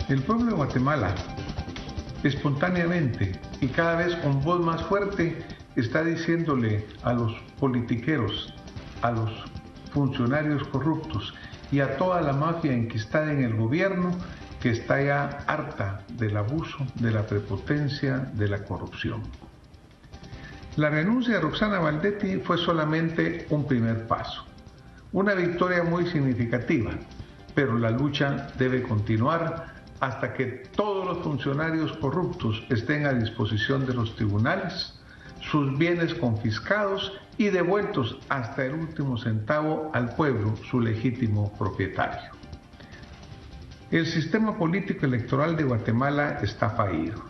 El pueblo de Guatemala, espontáneamente y cada vez con voz más fuerte, está diciéndole a los politiqueros, a los funcionarios corruptos y a toda la mafia enquistada en el gobierno que está ya harta del abuso, de la prepotencia, de la corrupción. La renuncia de Roxana Valdetti fue solamente un primer paso, una victoria muy significativa, pero la lucha debe continuar hasta que todos los funcionarios corruptos estén a disposición de los tribunales, sus bienes confiscados y devueltos hasta el último centavo al pueblo, su legítimo propietario. El sistema político electoral de Guatemala está fallido.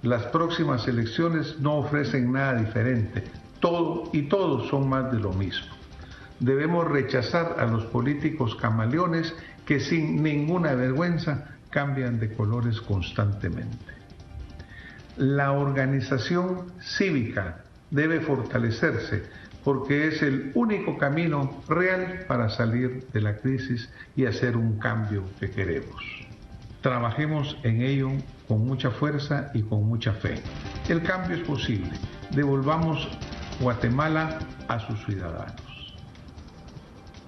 Las próximas elecciones no ofrecen nada diferente. Todo y todos son más de lo mismo. Debemos rechazar a los políticos camaleones que sin ninguna vergüenza cambian de colores constantemente. La organización cívica debe fortalecerse porque es el único camino real para salir de la crisis y hacer un cambio que queremos. Trabajemos en ello con mucha fuerza y con mucha fe. El cambio es posible. Devolvamos Guatemala a sus ciudadanos.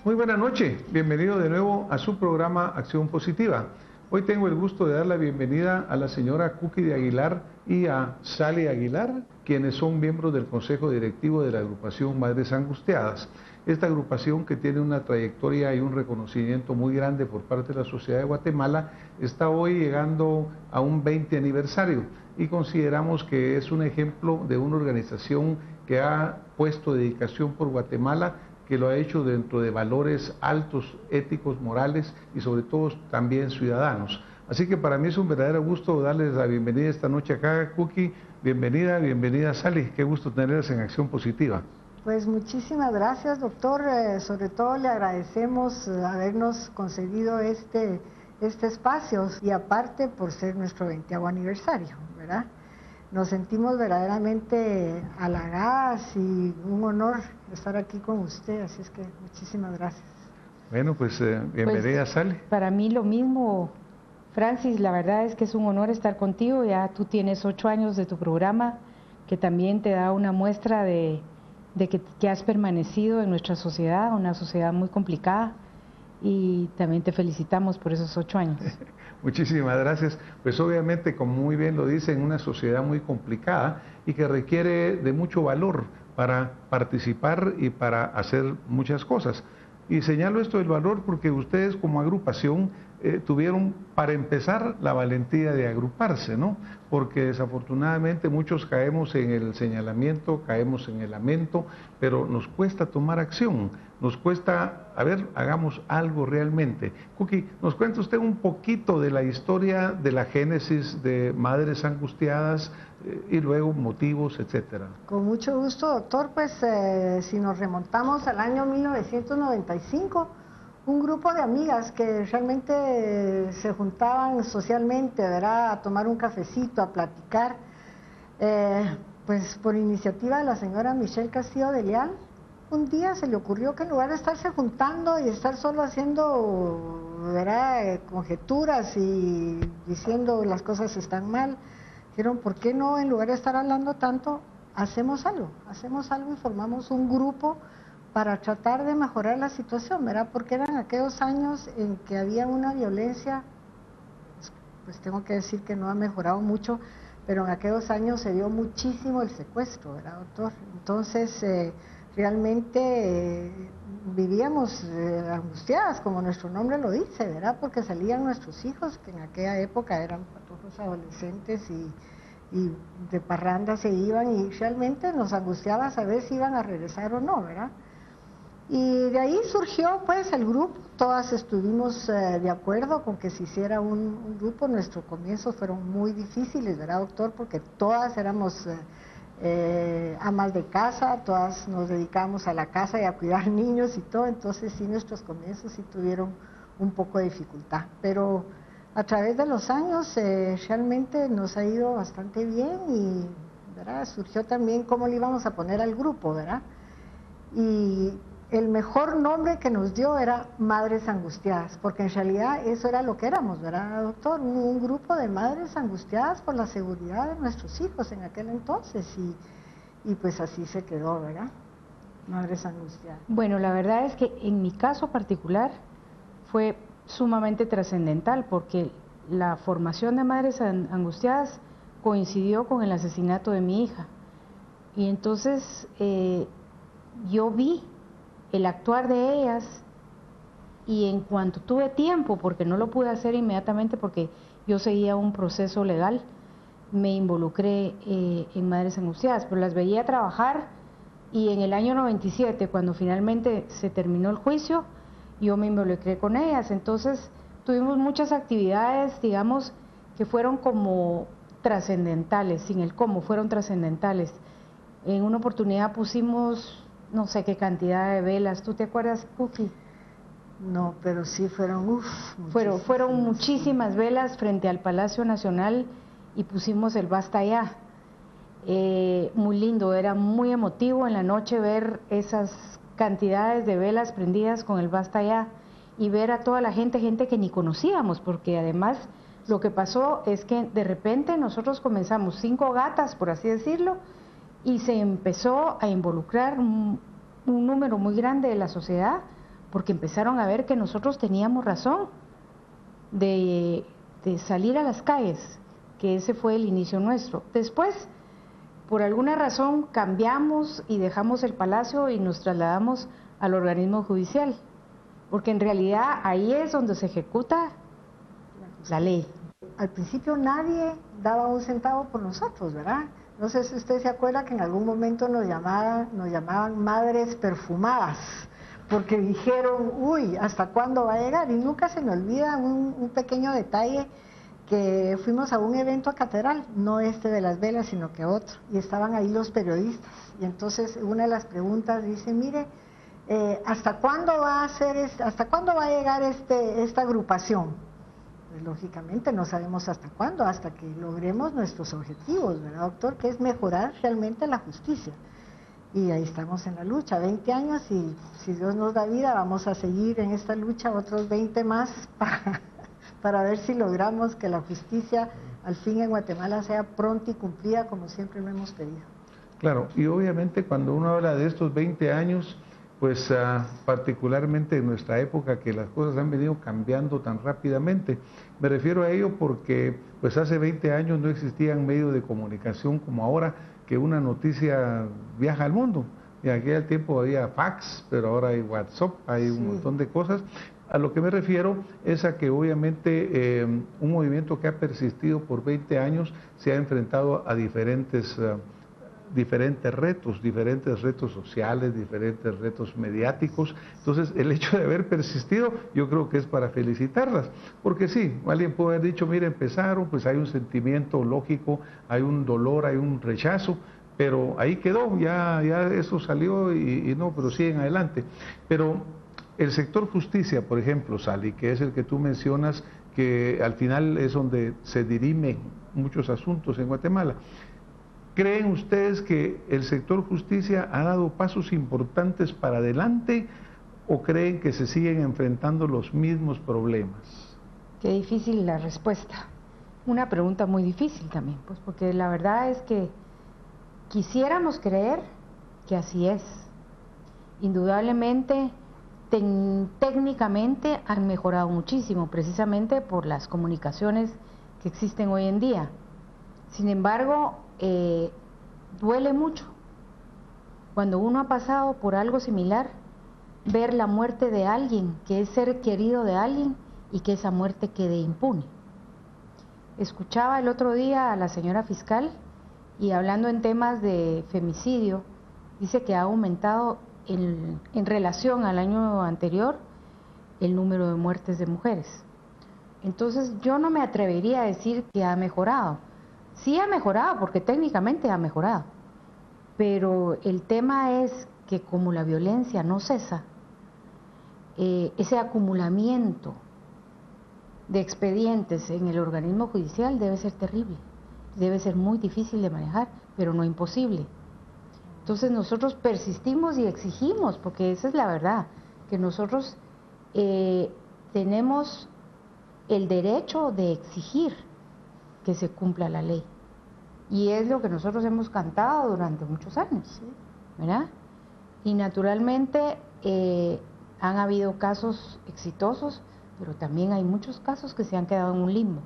Muy buena noche. Bienvenido de nuevo a su programa Acción Positiva. Hoy tengo el gusto de dar la bienvenida a la señora Cookie de Aguilar y a Sally Aguilar, quienes son miembros del Consejo Directivo de la agrupación Madres Angustiadas. Esta agrupación, que tiene una trayectoria y un reconocimiento muy grande por parte de la sociedad de Guatemala, está hoy llegando a un 20 aniversario y consideramos que es un ejemplo de una organización que ha puesto dedicación por Guatemala, que lo ha hecho dentro de valores altos, éticos, morales y sobre todo también ciudadanos. Así que para mí es un verdadero gusto darles la bienvenida esta noche acá, Cookie. Bienvenida Sally, qué gusto tenerlas en Acción Positiva. Pues muchísimas gracias, doctor. Sobre todo le agradecemos habernos concedido este espacio y aparte por ser nuestro 20º aniversario, ¿verdad? Nos sentimos verdaderamente halagadas y un honor estar aquí con usted, así es que muchísimas gracias. Bueno, pues bienvenida, Sally. Para mí lo mismo, Francis, la verdad es que es un honor estar contigo. Ya tú tienes 8 años de tu programa, que también te da una muestra de que has permanecido en nuestra sociedad, una sociedad muy complicada, y también te felicitamos por esos 8 años. Muchísimas gracias. Pues obviamente, como muy bien lo dicen, una sociedad muy complicada y que requiere de mucho valor para participar y para hacer muchas cosas. Y señalo esto del valor porque ustedes como agrupación tuvieron, para empezar, la valentía de agruparse, ¿no? Porque desafortunadamente muchos caemos en el señalamiento, caemos en el lamento, pero nos cuesta tomar acción, nos cuesta, a ver, hagamos algo realmente. Cookie, ¿nos cuenta usted un poquito de la historia de la génesis de Madres Angustiadas y luego motivos, etcétera? Con mucho gusto, doctor. Pues si nos remontamos al año 1995, un grupo de amigas que realmente se juntaban socialmente, ¿verdad?, a tomar un cafecito, a platicar, pues por iniciativa de la señora Michelle Castillo de Leal, un día se le ocurrió que en lugar de estarse juntando y estar solo haciendo, ¿verdad?, conjeturas y diciendo las cosas están mal, dijeron, ¿por qué no, en lugar de estar hablando tanto, hacemos algo y formamos un grupo para tratar de mejorar la situación, ¿verdad? Porque eran aquellos años en que había una violencia, pues tengo que decir que no ha mejorado mucho, pero en aquellos años se dio muchísimo el secuestro, ¿verdad, doctor? Entonces, realmente vivíamos angustiadas, como nuestro nombre lo dice, ¿verdad? Porque salían nuestros hijos, que en aquella época eran patojos adolescentes y de parranda se iban, y realmente nos angustiaba saber si iban a regresar o no, ¿verdad? Y de ahí surgió pues el grupo, todas estuvimos de acuerdo con que se hiciera un grupo. Nuestros comienzos fueron muy difíciles, ¿verdad, doctor? Porque todas éramos amas de casa, todas nos dedicábamos a la casa y a cuidar niños y todo, entonces sí, nuestros comienzos sí tuvieron un poco de dificultad, pero a través de los años realmente nos ha ido bastante bien y, ¿verdad?, surgió también cómo le íbamos a poner al grupo, ¿verdad? Y el mejor nombre que nos dio era Madres Angustiadas, porque en realidad eso era lo que éramos, ¿verdad, doctor? Un grupo de madres angustiadas por la seguridad de nuestros hijos en aquel entonces, y pues así se quedó, ¿verdad? Madres Angustiadas. Bueno, la verdad es que en mi caso particular fue sumamente trascendental, porque la formación de Madres Angustiadas coincidió con el asesinato de mi hija. Y entonces yo vi el actuar de ellas, y en cuanto tuve tiempo, porque no lo pude hacer inmediatamente porque yo seguía un proceso legal, me involucré en Madres Angustiadas, pero las veía trabajar, y en el año 97, cuando finalmente se terminó el juicio, yo me involucré con ellas. Entonces tuvimos muchas actividades, digamos, que fueron como trascendentales, sin el cómo, fueron trascendentales. En una oportunidad pusimos no sé qué cantidad de velas. ¿Tú te acuerdas, Cookie? No, pero sí fueron, fueron muchísimas velas frente al Palacio Nacional, y pusimos el Basta Ya. Muy lindo, era muy emotivo en la noche ver esas cantidades de velas prendidas con el Basta Ya, y ver a toda la gente que ni conocíamos, porque además lo que pasó es que de repente nosotros comenzamos 5 gatas, por así decirlo, y se empezó a involucrar un número muy grande de la sociedad, porque empezaron a ver que nosotros teníamos razón de salir a las calles, que ese fue el inicio nuestro. Después, por alguna razón, cambiamos y dejamos el palacio y nos trasladamos al organismo judicial, porque en realidad ahí es donde se ejecuta la ley. Al principio nadie daba un centavo por nosotros, ¿verdad? No sé si usted se acuerda que en algún momento nos llamaban madres perfumadas, porque dijeron, uy, ¿hasta cuándo va a llegar? Y nunca se me olvida un pequeño detalle, que fuimos a un evento a Catedral, no este de las velas, sino que otro, y estaban ahí los periodistas, y entonces una de las preguntas dice, mire, ¿hasta cuándo va a llegar esta agrupación? Pues lógicamente no sabemos hasta cuándo, hasta que logremos nuestros objetivos, ¿verdad, doctor? Que es mejorar realmente la justicia. Y ahí estamos en la lucha, 20 años, y si Dios nos da vida vamos a seguir en esta lucha otros 20 más para ver si logramos que la justicia al fin en Guatemala sea pronta y cumplida como siempre lo hemos pedido. Claro, y obviamente cuando uno habla de estos 20 años, pues particularmente en nuestra época, que las cosas han venido cambiando tan rápidamente. Me refiero a ello porque pues hace 20 años no existían medios de comunicación como ahora, que una noticia viaja al mundo. En aquel tiempo había fax, pero ahora hay WhatsApp, hay un montón de cosas. A lo que me refiero es a que obviamente un movimiento que ha persistido por 20 años se ha enfrentado a diferentes retos sociales, diferentes retos mediáticos. Entonces el hecho de haber persistido yo creo que es para felicitarlas, porque sí, alguien puede haber dicho, mire, empezaron, pues hay un sentimiento lógico, hay un dolor, hay un rechazo, pero ahí quedó, ya eso salió y no, pero siguen adelante. Pero el sector justicia, por ejemplo, Sally, que es el que tú mencionas, que al final es donde se dirimen muchos asuntos en Guatemala, ¿creen ustedes que el sector justicia ha dado pasos importantes para adelante o creen que se siguen enfrentando los mismos problemas? Qué difícil la respuesta. Una pregunta muy difícil también, pues porque la verdad es que quisiéramos creer que así es. Indudablemente, técnicamente han mejorado muchísimo, precisamente por las comunicaciones que existen hoy en día. Sin embargo, duele mucho cuando uno ha pasado por algo similar, ver la muerte de alguien, que es ser querido de alguien, y que esa muerte quede impune. Escuchaba el otro día a la señora fiscal, y hablando en temas de femicidio, dice que ha aumentado en relación al año anterior el número de muertes de mujeres. Entonces yo no me atrevería a decir que ha mejorado. Sí ha mejorado, porque técnicamente ha mejorado, pero el tema es que como la violencia no cesa, ese acumulamiento de expedientes en el organismo judicial debe ser terrible, debe ser muy difícil de manejar, pero no imposible. Entonces nosotros persistimos y exigimos, porque esa es la verdad, que nosotros tenemos el derecho de exigir que se cumpla la ley. Y es lo que nosotros hemos cantado durante muchos años, ¿verdad? Y naturalmente han habido casos exitosos, pero también hay muchos casos que se han quedado en un limbo.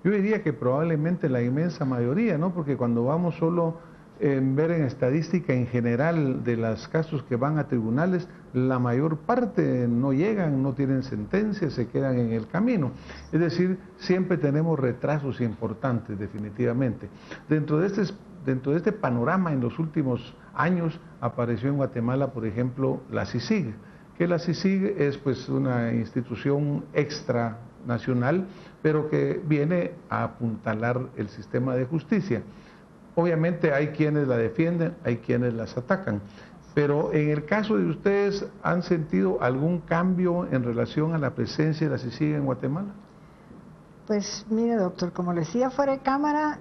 Yo diría que probablemente la inmensa mayoría, ¿no? Porque cuando vamos solo ver en estadística en general de los casos que van a tribunales, la mayor parte no llegan, no tienen sentencia, se quedan en el camino. Es decir, siempre tenemos retrasos importantes, definitivamente. Dentro de este panorama, en los últimos años, apareció en Guatemala, por ejemplo, la CICIG, que la CICIG es pues una institución extranacional, pero que viene a apuntalar el sistema de justicia. Obviamente hay quienes la defienden, hay quienes las atacan, pero en el caso de ustedes, ¿han sentido algún cambio en relación a la presencia de la CICIG en Guatemala? Pues mire, doctor, como le decía fuera de cámara,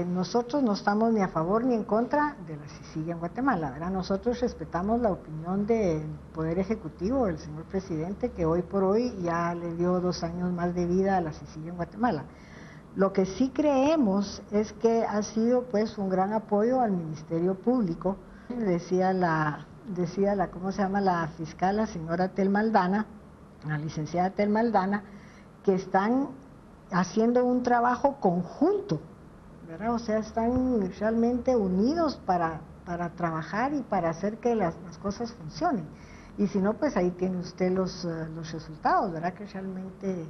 nosotros no estamos ni a favor ni en contra de la CICIG en Guatemala, ¿verdad? Nosotros respetamos la opinión del Poder Ejecutivo, del señor presidente, que hoy por hoy ya le dio 2 años más de vida a la CICIG en Guatemala. Lo que sí creemos es que ha sido pues un gran apoyo al Ministerio Público. Decía la ¿cómo se llama? La fiscal, la señora Telma Aldana, la licenciada Telma Aldana, que están haciendo un trabajo conjunto, ¿verdad? O sea, están realmente unidos para trabajar y para hacer que las cosas funcionen. Y si no, pues ahí tiene usted los resultados, ¿verdad? Que realmente...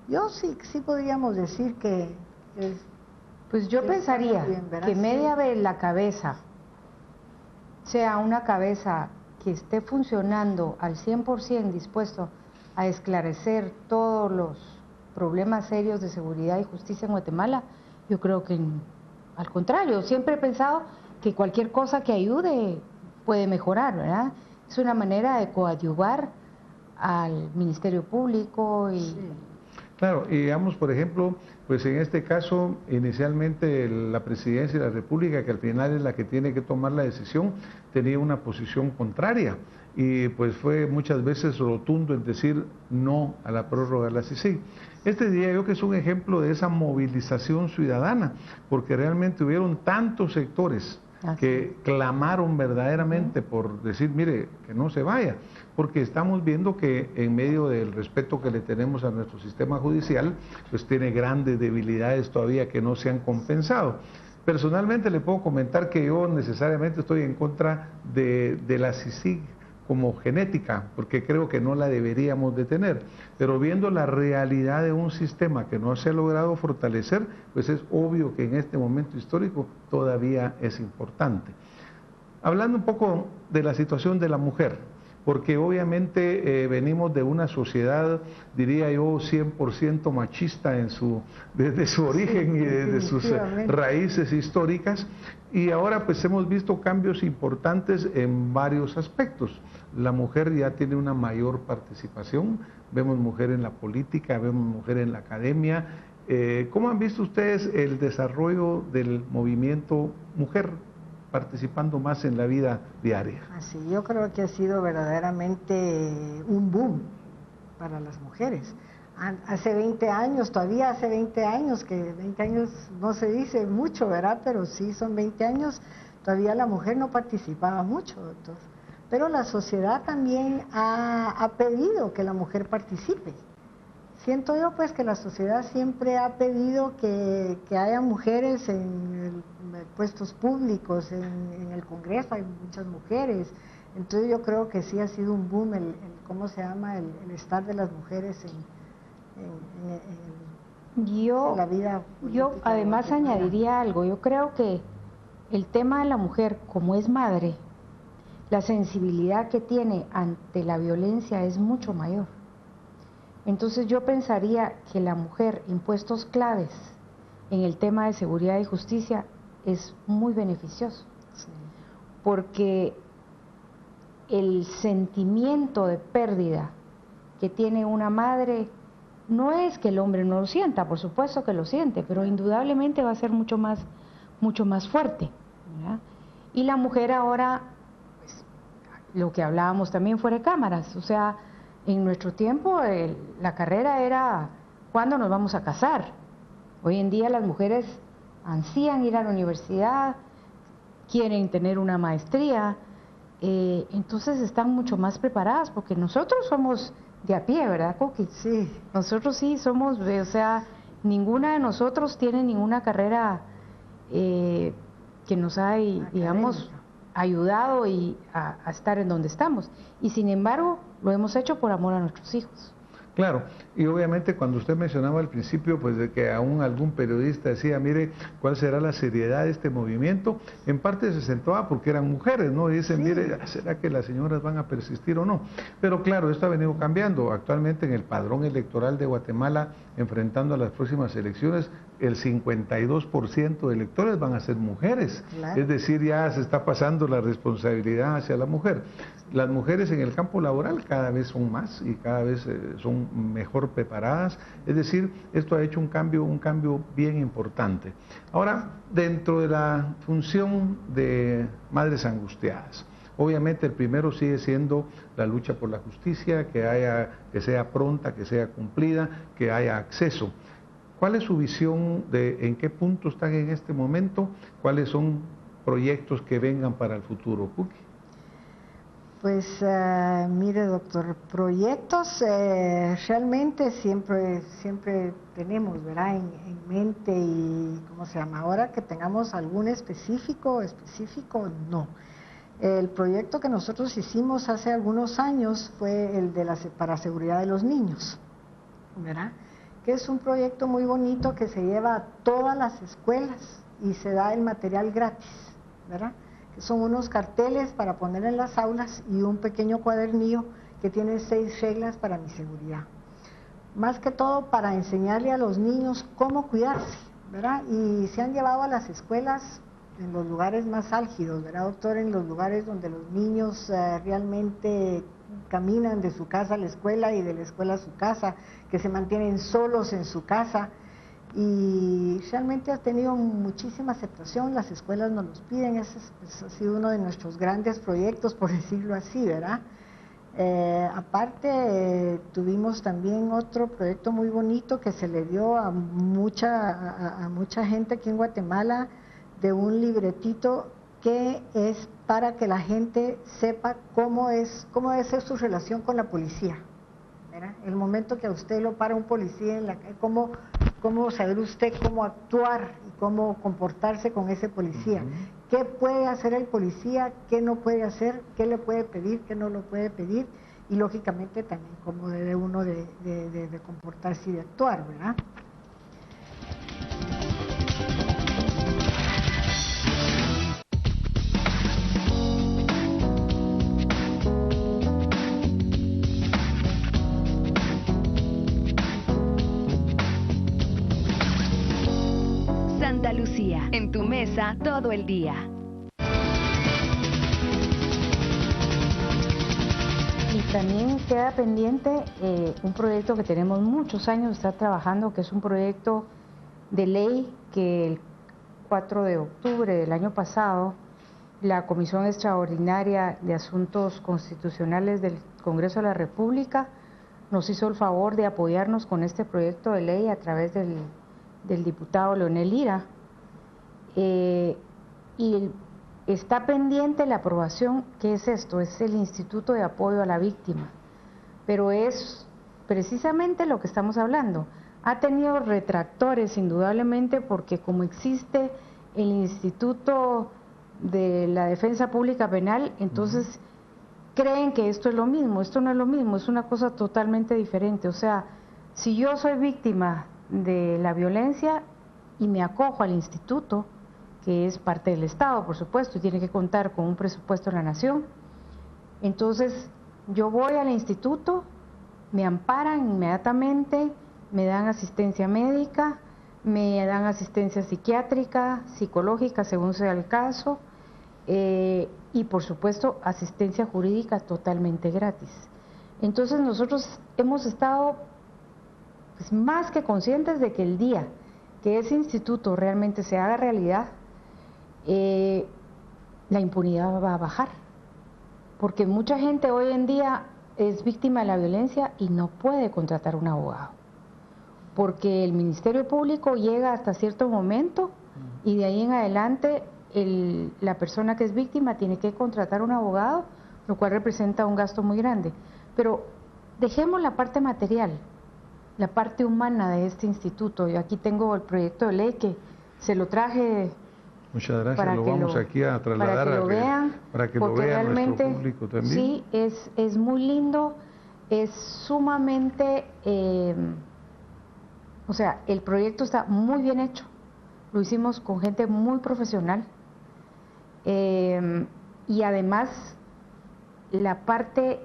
Yo sí podríamos decir que... Pues yo pensaría bien, que media vez la cabeza sea una cabeza que esté funcionando al 100% dispuesto a esclarecer todos los problemas serios de seguridad y justicia en Guatemala, yo creo que al contrario, siempre he pensado que cualquier cosa que ayude puede mejorar, ¿verdad? Es una manera de coadyuvar al Ministerio Público y... Sí. Claro, y digamos, por ejemplo, pues en este caso, inicialmente la Presidencia de la República, que al final es la que tiene que tomar la decisión, tenía una posición contraria y pues fue muchas veces rotundo en decir no a la prórroga de la CICIG. Este diría yo que es un ejemplo de esa movilización ciudadana, porque realmente hubieron tantos sectores que clamaron verdaderamente por decir, mire, que no se vaya, porque estamos viendo que en medio del respeto que le tenemos a nuestro sistema judicial, pues tiene grandes debilidades todavía que no se han compensado. Personalmente le puedo comentar que yo necesariamente estoy en contra de la CICIG como genética, porque creo que no la deberíamos de tener, pero viendo la realidad de un sistema que no se ha logrado fortalecer, pues es obvio que en este momento histórico todavía es importante. Hablando un poco de la situación de la mujer, porque obviamente venimos de una sociedad, diría yo, 100% machista desde su origen y desde sus raíces históricas, y ahora pues hemos visto cambios importantes en varios aspectos. La mujer ya tiene una mayor participación, vemos mujer en la política, vemos mujer en la academia. ¿Cómo han visto ustedes el desarrollo del movimiento mujer participando más en la vida diaria? Así, yo creo que ha sido verdaderamente un boom para las mujeres. Hace 20 años, todavía hace 20 años, que 20 años no se dice mucho, ¿verdad? Pero sí son 20 años, todavía la mujer no participaba mucho, doctor. Pero la sociedad también ha pedido que la mujer participe. Siento yo pues que la sociedad siempre ha pedido que haya mujeres en puestos públicos, en el Congreso hay muchas mujeres. Entonces yo creo que sí ha sido un boom el estar de las mujeres en la vida política. Yo además añadiría algo, yo creo que el tema de la mujer como es madre, la sensibilidad que tiene ante la violencia es mucho mayor. Entonces yo pensaría que la mujer en puestos claves en el tema de seguridad y justicia es muy beneficioso, sí, porque el sentimiento de pérdida que tiene una madre no es que el hombre no lo sienta, por supuesto que lo siente, pero indudablemente va a ser mucho más fuerte, ¿verdad? Y la mujer ahora, pues, lo que hablábamos también fuera de cámaras, o sea, en nuestro tiempo la carrera era ¿cuándo nos vamos a casar? Hoy en día las mujeres ansían ir a la universidad, quieren tener una maestría, entonces están mucho más preparadas, porque nosotros somos de a pie, ¿verdad, Cookie? Sí. Nosotros sí somos, o sea, ninguna de nosotros tiene ninguna carrera que nos ha, digamos, ayudado a estar en donde estamos. Y sin embargo, lo hemos hecho por amor a nuestros hijos. Claro, y obviamente cuando usted mencionaba al principio, pues de que aún algún periodista decía, mire, ¿cuál será la seriedad de este movimiento? En parte se centraba porque eran mujeres, ¿no? Y dicen, mire, ¿será que las señoras van a persistir o no? Pero claro, esto ha venido cambiando. Actualmente en el padrón electoral de Guatemala, enfrentando a las próximas elecciones, el 52% de electores van a ser mujeres. Claro. Es decir, ya se está pasando la responsabilidad hacia la mujer. Las mujeres en el campo laboral cada vez son más y cada vez son mejor preparadas. Es decir, esto ha hecho un cambio bien importante. Ahora, dentro de la función de Madres Angustiadas, obviamente el primero sigue siendo la lucha por la justicia, que sea pronta, que sea cumplida, que haya acceso. ¿Cuál es su visión de en qué punto están en este momento? ¿Cuáles son proyectos que vengan para el futuro, Cookie? Pues mire, doctor, proyectos realmente siempre tenemos, ¿verdad? En mente, y ¿cómo se llama? Ahora que tengamos algún específico, no. El proyecto que nosotros hicimos hace algunos años fue el de para seguridad de los niños, ¿verdad? Que es un proyecto muy bonito que se lleva a todas las escuelas y se da el material gratis, ¿verdad? Que son unos carteles para poner en las aulas y un pequeño cuadernillo que tiene 6 reglas para mi seguridad. Más que todo para enseñarle a los niños cómo cuidarse, ¿verdad? Y se han llevado a las escuelas en los lugares más álgidos, ¿verdad, doctor? En los lugares donde los niños realmente caminan de su casa a la escuela y de la escuela a su casa, que se mantienen solos en su casa, y realmente ha tenido muchísima aceptación. Las escuelas nos los piden. Ese ha sido uno de nuestros grandes proyectos, por decirlo así, ¿verdad? Aparte, tuvimos también otro proyecto muy bonito que se le dio a mucha gente aquí en Guatemala, de un libretito que es para que la gente sepa cómo debe ser su relación con la policía, ¿verdad? El momento que a usted lo para un policía en la calle, cómo saber usted cómo actuar y cómo comportarse con ese policía. ¿Qué puede hacer el policía? ¿Qué no puede hacer? ¿Qué le puede pedir? ¿Qué no lo puede pedir? Y lógicamente también cómo debe uno de comportarse y de actuar, ¿verdad? Santa Lucía, en tu mesa todo el día. Y también queda pendiente un proyecto que tenemos muchos años de estar trabajando, que es un proyecto de ley que el 4 de octubre del año pasado la Comisión Extraordinaria de Asuntos Constitucionales del Congreso de la República nos hizo el favor de apoyarnos con este proyecto de ley a través del diputado Leonel Lira, y está pendiente la aprobación. ¿Qué es esto? Es el Instituto de Apoyo a la Víctima, pero es precisamente lo que estamos hablando. Ha tenido retractores indudablemente, porque como existe el Instituto de la Defensa Pública Penal, entonces creen que esto es lo mismo. Esto no es lo mismo, es una cosa totalmente diferente. O sea, si yo soy víctima de la violencia y me acojo al instituto, que es parte del Estado, por supuesto, y tiene que contar con un presupuesto de la Nación, entonces yo voy al instituto, me amparan inmediatamente, me dan asistencia médica, me dan asistencia psiquiátrica, psicológica, según sea el caso, y por supuesto asistencia jurídica totalmente gratis. Entonces nosotros hemos estado más que conscientes de que el día que ese instituto realmente se haga realidad, la impunidad va a bajar. Porque mucha gente hoy en día es víctima de la violencia y no puede contratar un abogado. Porque el Ministerio Público llega hasta cierto momento y de ahí en adelante la persona que es víctima tiene que contratar un abogado, lo cual representa un gasto muy grande. Pero dejemos la parte material, la parte humana de este instituto. Yo aquí tengo el proyecto de ley que se lo traje. Muchas gracias, lo vamos aquí a trasladar para que lo vea nuestro público también. Sí, es muy lindo, es sumamente, o sea, el proyecto está muy bien hecho, lo hicimos con gente muy profesional y además la parte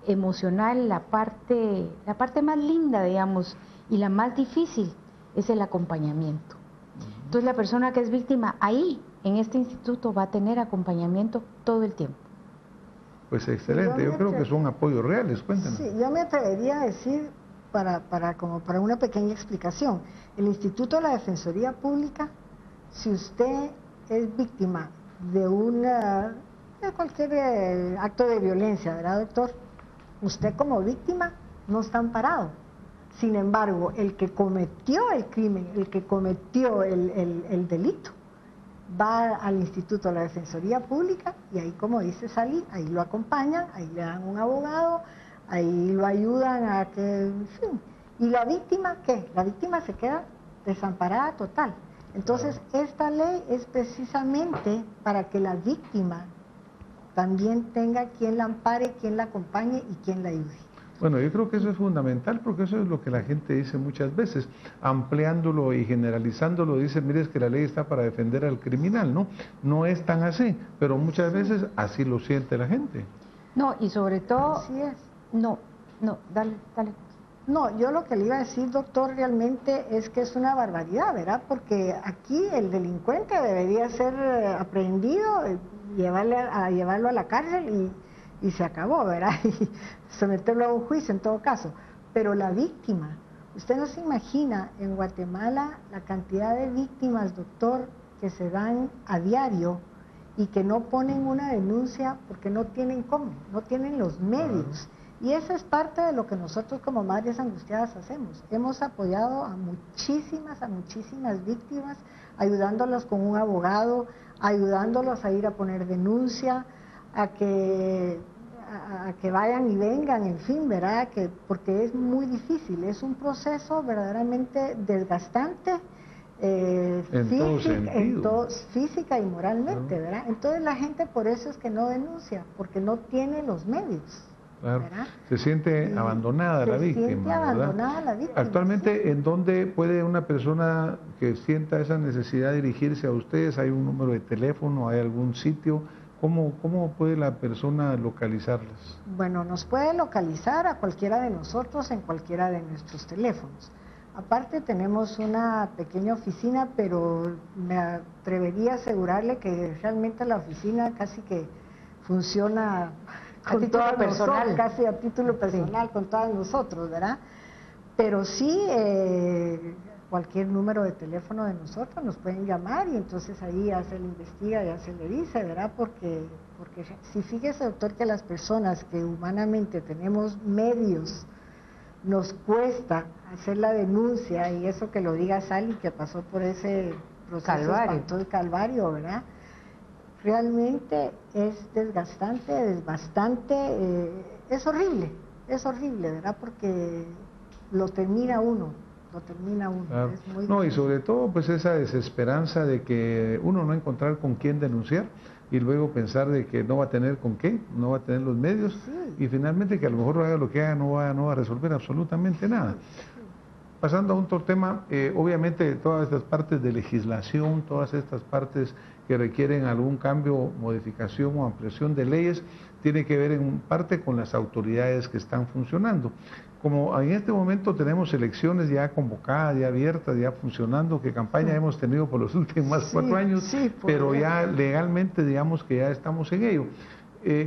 emocional, la parte más linda, digamos, y la más difícil es el acompañamiento. Entonces la persona que es víctima ahí, en este instituto, va a tener acompañamiento todo el tiempo. Pues excelente, yo creo que son apoyos reales, cuéntanos. Sí, yo me atrevería a decir, como para una pequeña explicación, el Instituto de la Defensoría Pública, si usted es víctima de cualquier acto de violencia, ¿verdad, doctor? Usted como víctima no está amparado. Sin embargo, el que cometió el crimen, el que cometió el delito, va al Instituto de la Defensoría Pública y ahí, como dice Sally, ahí lo acompañan, ahí le dan un abogado, ahí lo ayudan a que, en fin. ¿Y la víctima qué? La víctima se queda desamparada total. Entonces, esta ley es precisamente para que la víctima también tenga quien la ampare, quien la acompañe y quien la ayude. Bueno, yo creo que eso es fundamental porque eso es lo que la gente dice muchas veces, ampliándolo y generalizándolo, dice, mire, es que la ley está para defender al criminal, ¿no? No es tan así, pero muchas veces así lo siente la gente. No, y sobre todo... Así es. No, dale. No, yo lo que le iba a decir, doctor, realmente es que es una barbaridad, ¿verdad? Porque aquí el delincuente debería ser aprehendido, llevarlo a la cárcel y se acabó, ¿verdad? Y someterlo a un juicio en todo caso. Pero la víctima, usted no se imagina en Guatemala la cantidad de víctimas, doctor, que se dan a diario y que no ponen una denuncia porque no tienen cómo, no tienen los medios. Y esa es parte de lo que nosotros como Madres Angustiadas hacemos. Hemos apoyado a muchísimas víctimas, ayudándolos con un abogado, ayudándolos a ir a poner denuncia, a que vayan y vengan, en fin, ¿verdad? Porque es muy difícil, es un proceso verdaderamente desgastante, física y moralmente, ¿verdad? Entonces la gente por eso es que no denuncia, porque no tiene los medios. Claro. Se siente abandonada la víctima, ¿verdad? Actualmente, ¿en dónde puede una persona que sienta esa necesidad dirigirse a ustedes? ¿Hay un número de teléfono? ¿Hay algún sitio? ¿Cómo puede la persona localizarlas? Bueno, nos puede localizar a cualquiera de nosotros en cualquiera de nuestros teléfonos. Aparte tenemos una pequeña oficina, pero me atrevería a asegurarle que realmente la oficina casi que funciona con todas personal, casi a título personal, sí, con todos nosotros, ¿verdad? Pero sí, cualquier número de teléfono de nosotros nos pueden llamar y entonces ahí ya se le investiga, ya se le dice, ¿verdad? Porque si fíjese, doctor, que las personas que humanamente tenemos medios, nos cuesta hacer la denuncia, y eso que lo diga Sally, que pasó por ese proceso espantoso, calvario, ¿verdad? Realmente es desgastante, es horrible, ¿verdad? Porque lo termina uno. Claro. Es muy no, difícil. Y sobre todo pues esa desesperanza de que uno no encontrar con quién denunciar y luego pensar de que no va a tener con qué, no va a tener los medios, sí, y finalmente que a lo mejor haga lo que haga no va a resolver absolutamente nada. Sí. Pasando a otro tema, obviamente todas estas partes de legislación, todas estas partes que requieren algún cambio, modificación o ampliación de leyes, tiene que ver en parte con las autoridades que están funcionando. Como en este momento tenemos elecciones ya convocadas, ya abiertas, ya funcionando, que campaña hemos tenido por los últimos 4 años, pero ya legalmente digamos que ya estamos en ello.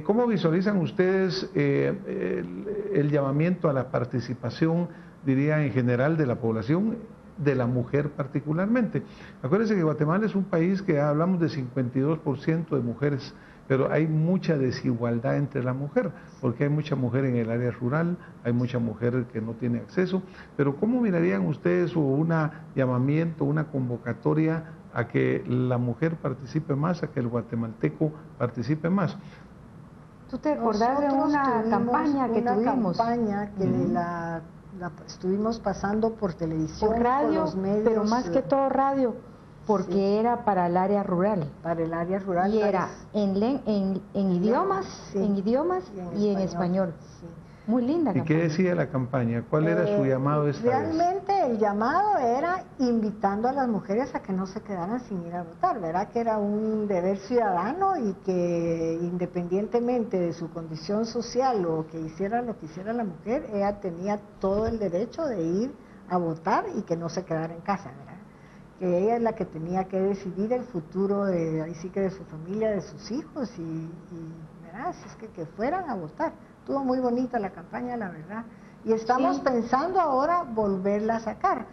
¿Cómo visualizan ustedes el llamamiento a la participación, diría en general, de la población de la mujer particularmente. Acuérdense que Guatemala es un país que hablamos de 52% de mujeres, pero hay mucha desigualdad entre la mujer, porque hay mucha mujer en el área rural, hay mucha mujer que no tiene acceso, pero ¿cómo mirarían ustedes un llamamiento, una convocatoria a que la mujer participe más, a que el guatemalteco participe más? ¿Tú te acordás de una campaña que tuvimos? Una campaña que la estuvimos pasando por televisión, por radio, por los medios, pero más que todo radio, porque sí, era para el área rural. Para el área rural. Y era en idiomas, sí, en idiomas y en español. Sí. Muy linda campaña. ¿Y qué decía la campaña? ¿Cuál era su llamado esta realmente vez? El llamado era invitando a las mujeres a que no se quedaran sin ir a votar, ¿verdad? Que era un deber ciudadano y que independientemente de su condición social o que hiciera lo que hiciera la mujer, ella tenía todo el derecho de ir a votar y que no se quedara en casa, ¿verdad? Que ella es la que tenía que decidir el futuro de, ahí sí que de su familia, de sus hijos y ¿verdad? Así es que fueran a votar. Estuvo muy bonita la campaña, la verdad. Y estamos pensando ahora volverla a sacar,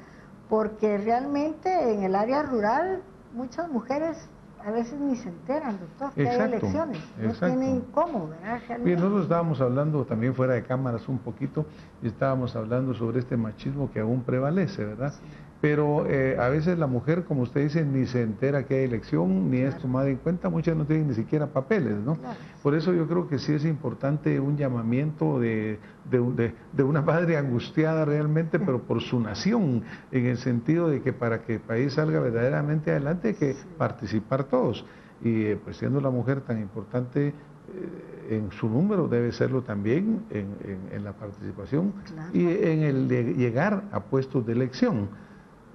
porque realmente en el área rural muchas mujeres a veces ni se enteran, doctor, que hay elecciones. No tienen cómo, ¿verdad? Bien, nosotros estábamos hablando también fuera de cámaras un poquito, y estábamos hablando sobre este machismo que aún prevalece, ¿verdad? Sí. Pero a veces la mujer, como usted dice, ni se entera que hay elección, ni es tomada en cuenta, muchas no tienen ni siquiera papeles, ¿no? Claro. Por eso yo creo que sí es importante un llamamiento de una madre angustiada realmente, pero por su nación, en el sentido de que para que el país salga verdaderamente adelante hay que participar todos. Y pues siendo la mujer tan importante en su número, debe serlo también en la participación, claro, y en el de llegar a puestos de elección.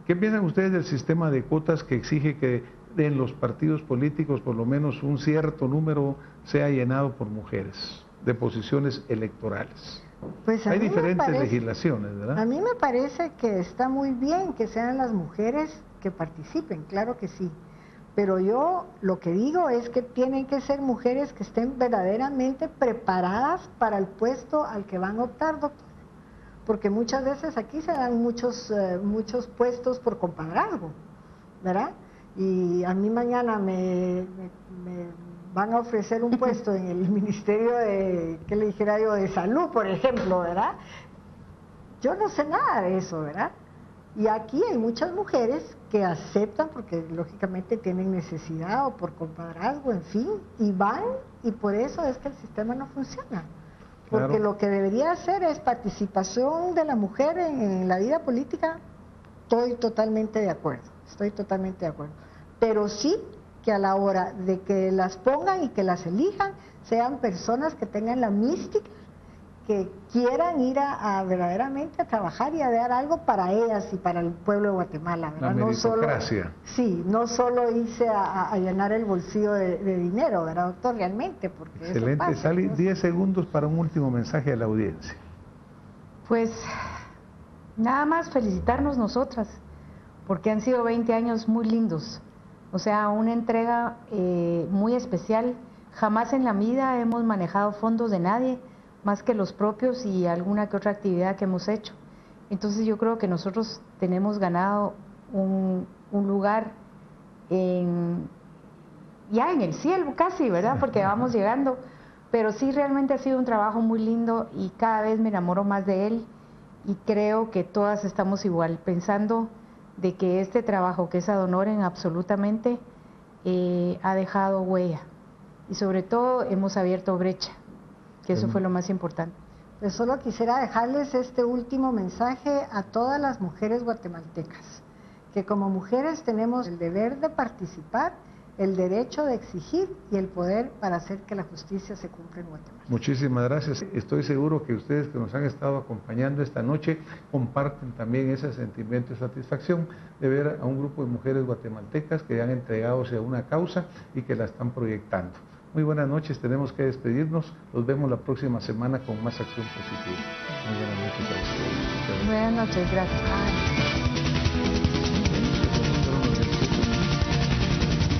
¿Qué piensan ustedes del sistema de cuotas que exige que en los partidos políticos por lo menos un cierto número sea llenado por mujeres de posiciones electorales? Pues hay diferentes legislaciones, ¿verdad? A mí me parece que está muy bien que sean las mujeres que participen, claro que sí. Pero yo lo que digo es que tienen que ser mujeres que estén verdaderamente preparadas para el puesto al que van a optar, doctor. Porque muchas veces aquí se dan muchos puestos por compadrazgo, ¿verdad? Y a mí mañana me van a ofrecer un puesto en el Ministerio de, ¿qué le dijera yo?, de Salud, por ejemplo, ¿verdad? Yo no sé nada de eso, ¿verdad? Y aquí hay muchas mujeres que aceptan porque lógicamente tienen necesidad o por compadrazgo, en fin, y van, y por eso es que el sistema no funciona. Porque claro, lo que debería hacer es participación de la mujer en la vida política. Estoy totalmente de acuerdo, pero sí que a la hora de que las pongan y que las elijan, sean personas que tengan la mística, que quieran ir a verdaderamente a trabajar y a dar algo para ellas y para el pueblo de Guatemala, ¿verdad? La meritocracia. No solo irse a llenar el bolsillo de dinero, ¿verdad, doctor? Realmente, porque excelente, eso pasa, Sally, 10 segundos para un último mensaje a la audiencia. Pues nada más felicitarnos nosotras, porque han sido 20 años muy lindos, o sea, una entrega muy especial. Jamás en la vida hemos manejado fondos de nadie, más que los propios y alguna que otra actividad que hemos hecho. Entonces yo creo que nosotros tenemos ganado un lugar ya en el cielo casi, ¿verdad? Porque vamos llegando, pero sí realmente ha sido un trabajo muy lindo y cada vez me enamoro más de él y creo que todas estamos igual, pensando de que este trabajo que es ad honorem absolutamente ha dejado huella y sobre todo hemos abierto brecha, que eso fue lo más importante. Pues solo quisiera dejarles este último mensaje a todas las mujeres guatemaltecas, que como mujeres tenemos el deber de participar, el derecho de exigir y el poder para hacer que la justicia se cumpla en Guatemala. Muchísimas gracias. Estoy seguro que ustedes que nos han estado acompañando esta noche comparten también ese sentimiento de satisfacción de ver a un grupo de mujeres guatemaltecas que han entregado a una causa y que la están proyectando. Muy buenas noches, tenemos que despedirnos. Los vemos la próxima semana con más Acción Positiva. Muy buenas noches a ustedes. Buenas noches, gracias.